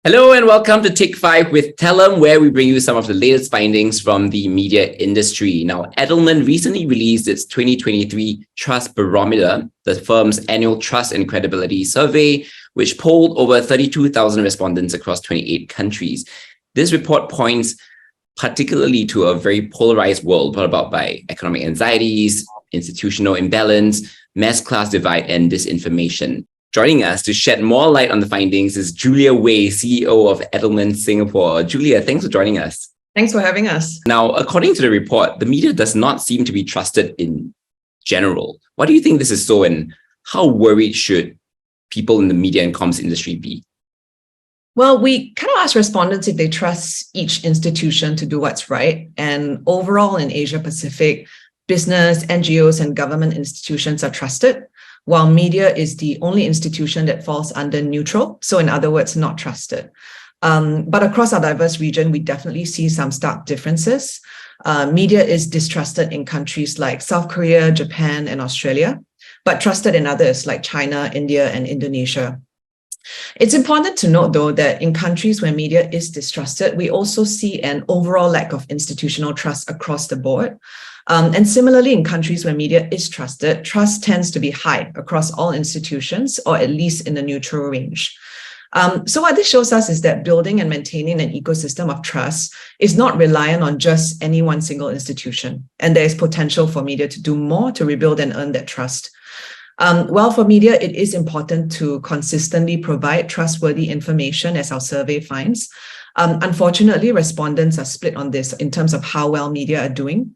Hello and welcome to Take 5 with Telum, where we bring you some of the latest findings from the media industry. Now, Edelman recently released its 2023 Trust Barometer, the firm's annual trust and credibility survey, which polled over 32,000 respondents across 28 countries. This report points particularly to a very polarized world brought about by economic anxieties, institutional imbalance, mass class divide, and disinformation. Joining us to shed more light on the findings is Julia Wei, CEO of Edelman Singapore. Julia, thanks for joining us. Thanks for having us. Now, according to the report, the media does not seem to be trusted in general. Why do you think this is so, and how worried should people in the media and comms industry be? Well, we kind of asked respondents if they trust each institution to do what's right. And overall in Asia Pacific, business, NGOs, and government institutions are trusted, while media is the only institution that falls under neutral. So in other words, not trusted. But across our diverse region, we definitely see some stark differences. Media is distrusted in countries like South Korea, Japan, and Australia, but trusted in others like China, India, and Indonesia. It's important to note, though, that in countries where media is distrusted, we also see an overall lack of institutional trust across the board. And similarly, in countries where media is trusted, trust tends to be high across all institutions, or at least in the neutral range. So what this shows us is that building and maintaining an ecosystem of trust is not reliant on just any one single institution. And there is potential for media to do more to rebuild and earn that trust. Well, for media, it is important to consistently provide trustworthy information, as our survey finds. Unfortunately, respondents are split on this in terms of how well media are doing.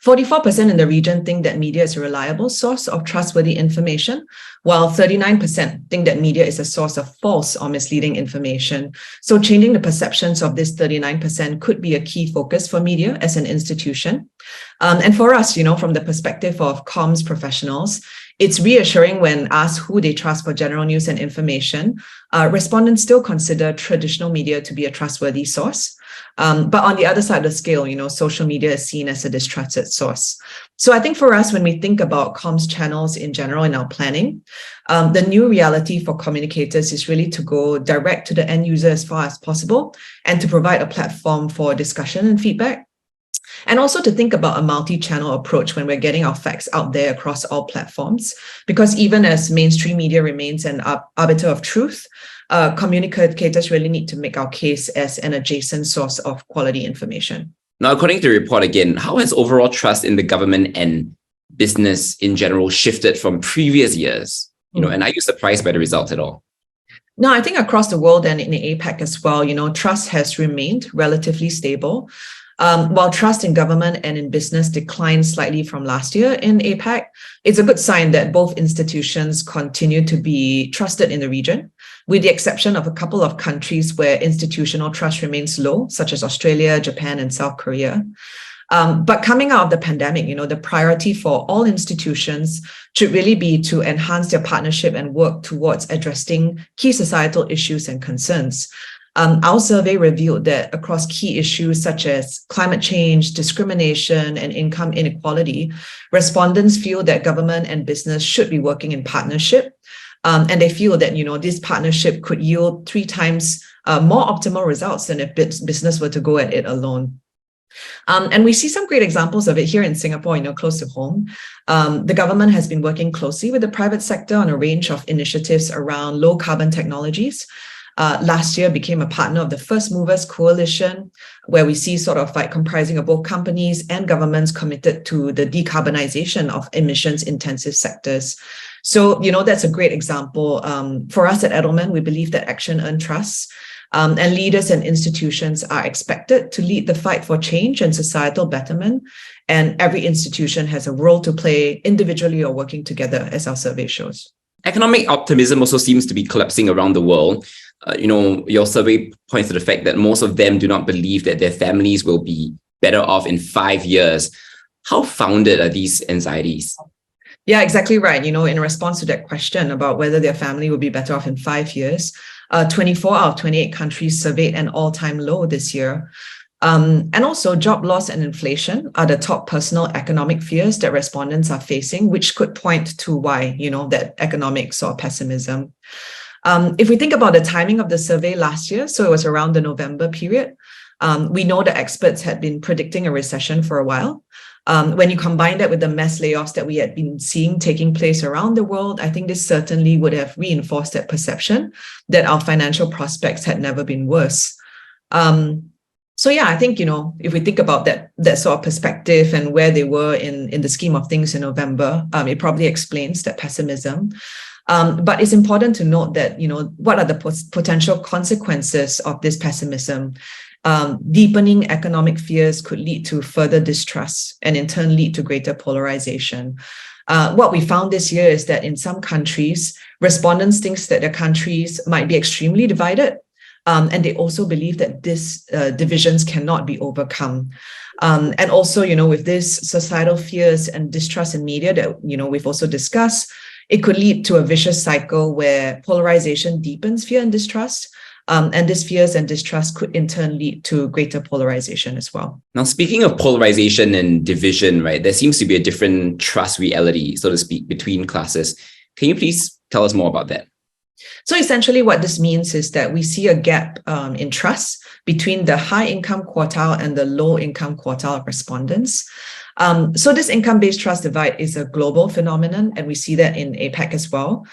44% in the region think that media is a reliable source of trustworthy information, while 39% think that media is a source of false or misleading information. So changing the perceptions of this 39% could be a key focus for media as an institution. And for us, from the perspective of comms professionals, it's reassuring when asked who they trust for general news and information. Respondents still consider traditional media to be a trustworthy source. But on the other side of the scale, social media is seen as a distrusted source. So I think for us, when we think about comms channels in general in our planning, the new reality for communicators is really to go direct to the end user as far as possible and to provide a platform for discussion and feedback. And also to think about a multi-channel approach when we're getting our facts out there across all platforms, because even as mainstream media remains an arbiter of truth, communicators really need to make our case as an adjacent source of quality information. Now, according to the report again, how has overall trust in the government and business in general shifted from previous years? And are you surprised by the results at all? No, I think across the world and in the APAC as well, trust has remained relatively stable. While trust in government and in business declined slightly from last year in APAC, it's a good sign that both institutions continue to be trusted in the region, with the exception of a couple of countries where institutional trust remains low, such as Australia, Japan, and South Korea. But coming out of the pandemic, the priority for all institutions should really be to enhance their partnership and work towards addressing key societal issues and concerns. Our survey revealed that across key issues such as climate change, discrimination, and income inequality, respondents feel that government and business should be working in partnership. And they feel that, this partnership could yield 3 times more optimal results than if business were to go at it alone. And we see some great examples of it here in Singapore, close to home. The government has been working closely with the private sector on a range of initiatives around low carbon technologies. Last year became a partner of the First Movers Coalition, where we see sort of like comprising of both companies and governments committed to the decarbonization of emissions-intensive sectors. So, that's a great example. For us at Edelman, we believe that action earns trust, and leaders and institutions are expected to lead the fight for change and societal betterment. And every institution has a role to play individually or working together, as our survey shows. Economic optimism also seems to be collapsing around the world. Your survey points to the fact that most of them do not believe that their families will be better off in 5 years. How founded are these anxieties? Yeah, exactly right. In response to that question about whether their family will be better off in 5 years, 24 out of 28 countries surveyed an all-time low this year. And also job loss and inflation are the top personal economic fears that respondents are facing, which could point to why, that economic sort of pessimism. If we think about the timing of the survey last year, so it was around the November period, we know the experts had been predicting a recession for a while. When you combine that with the mass layoffs that we had been seeing taking place around the world, I think this certainly would have reinforced that perception that our financial prospects had never been worse. So yeah, I think, if we think about that sort of perspective and where they were in the scheme of things in November, it probably explains that pessimism. But it's important to note that, what are the potential consequences of this pessimism? Deepening economic fears could lead to further distrust and in turn lead to greater polarization. What we found this year is that in some countries, respondents think that their countries might be extremely divided. And they also believe that these divisions cannot be overcome. And also, with this societal fears and distrust in media that, we've also discussed, it could lead to a vicious cycle where polarization deepens fear and distrust. And these fears and distrust could in turn lead to greater polarization as well. Now, speaking of polarization and division, right, there seems to be a different trust reality, so to speak, between classes. Can you please tell us more about that? So essentially what this means is that we see a gap in trust between the high income quartile and the low income quartile of respondents. So this income-based trust divide is a global phenomenon, and we see that in APAC as well.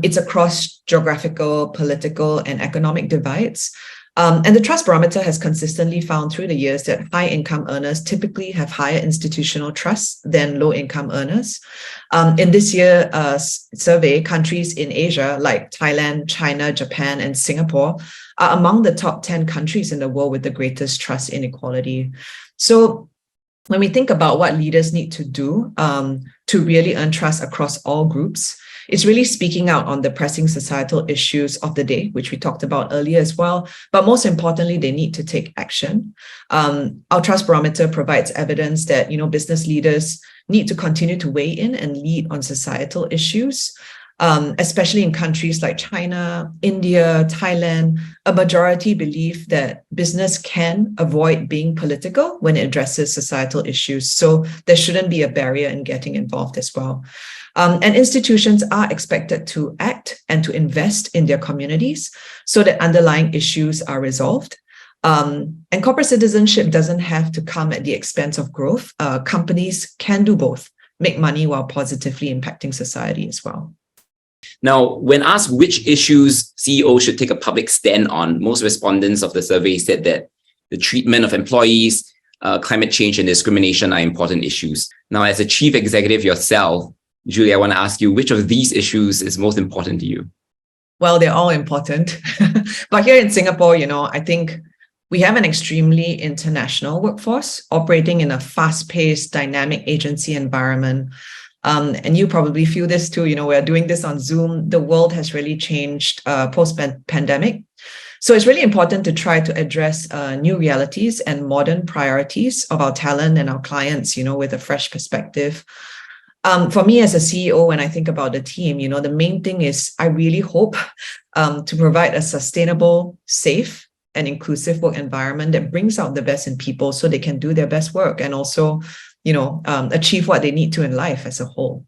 It's across geographical, political, and economic divides. And the Trust Barometer has consistently found through the years that high-income earners typically have higher institutional trust than low-income earners. In this year's survey, countries in Asia like Thailand, China, Japan, and Singapore are among the top 10 countries in the world with the greatest trust inequality. So when we think about what leaders need to do to really earn trust across all groups, it's really speaking out on the pressing societal issues of the day, which we talked about earlier as well. But most importantly, they need to take action. Our Trust Barometer provides evidence that, business leaders need to continue to weigh in and lead on societal issues, especially in countries like China, India, Thailand. A majority believe that business can avoid being political when it addresses societal issues. So there shouldn't be a barrier in getting involved as well. And institutions are expected to act and to invest in their communities so that underlying issues are resolved. And corporate citizenship doesn't have to come at the expense of growth. Companies can do both, make money while positively impacting society as well. Now, when asked which issues CEOs should take a public stand on, most respondents of the survey said that the treatment of employees, climate change, and discrimination are important issues. Now, as a chief executive yourself, Julia, I want to ask you, which of these issues is most important to you? Well, they're all important. But here in Singapore, I think we have an extremely international workforce operating in a fast-paced, dynamic agency environment. And you probably feel this too. We're doing this on Zoom. The world has really changed post-pandemic. So it's really important to try to address new realities and modern priorities of our talent and our clients, with a fresh perspective. For me as a CEO, when I think about the team, the main thing is I really hope to provide a sustainable, safe, and inclusive work environment that brings out the best in people so they can do their best work and also, achieve what they need to in life as a whole.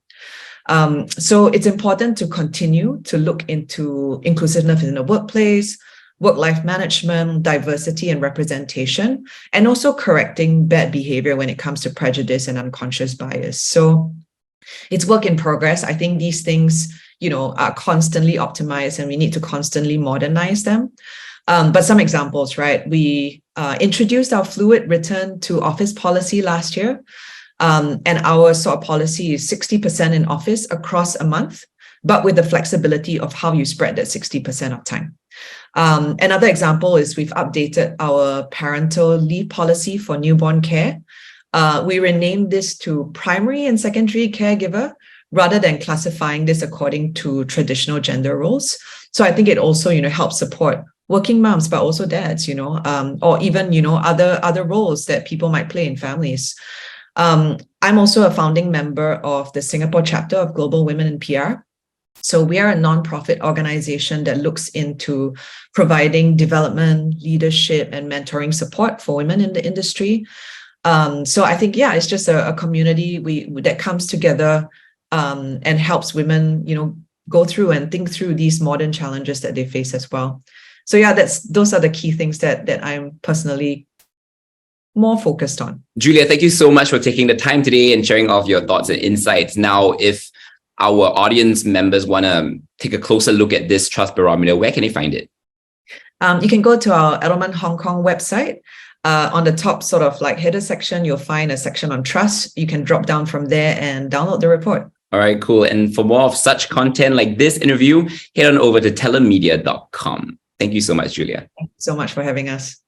So it's important to continue to look into inclusiveness in the workplace, work-life management, diversity and representation, and also correcting bad behavior when it comes to prejudice and unconscious bias. So it's work in progress. I think these things, are constantly optimized and we need to constantly modernize them. But some examples, right? We introduced our fluid return to office policy last year. And our sort of policy is 60% in office across a month, but with the flexibility of how you spread that 60% of time. Another example is we've updated our parental leave policy for newborn care. We renamed this to primary and secondary caregiver rather than classifying this according to traditional gender roles. So I think it also, helps support working moms, but also dads, or even, other roles that people might play in families. I'm also a founding member of the Singapore chapter of Global Women in PR. So we are a nonprofit organization that looks into providing development, leadership, and mentoring support for women in the industry. So I think, it's just a community that comes together and helps women, go through and think through these modern challenges that they face as well. So yeah, those are the key things that I'm personally more focused on. Julia, thank you so much for taking the time today and sharing all of your thoughts and insights. Now, if our audience members want to take a closer look at this Trust Barometer, where can they find it? You can go to our Edelman Hong Kong website. On the top sort of like header section, you'll find a section on trust. You can drop down from there and download the report. All right, cool. And for more of such content like this interview, head on over to telummedia.com. Thank you so much, Julia. Thank you so much for having us.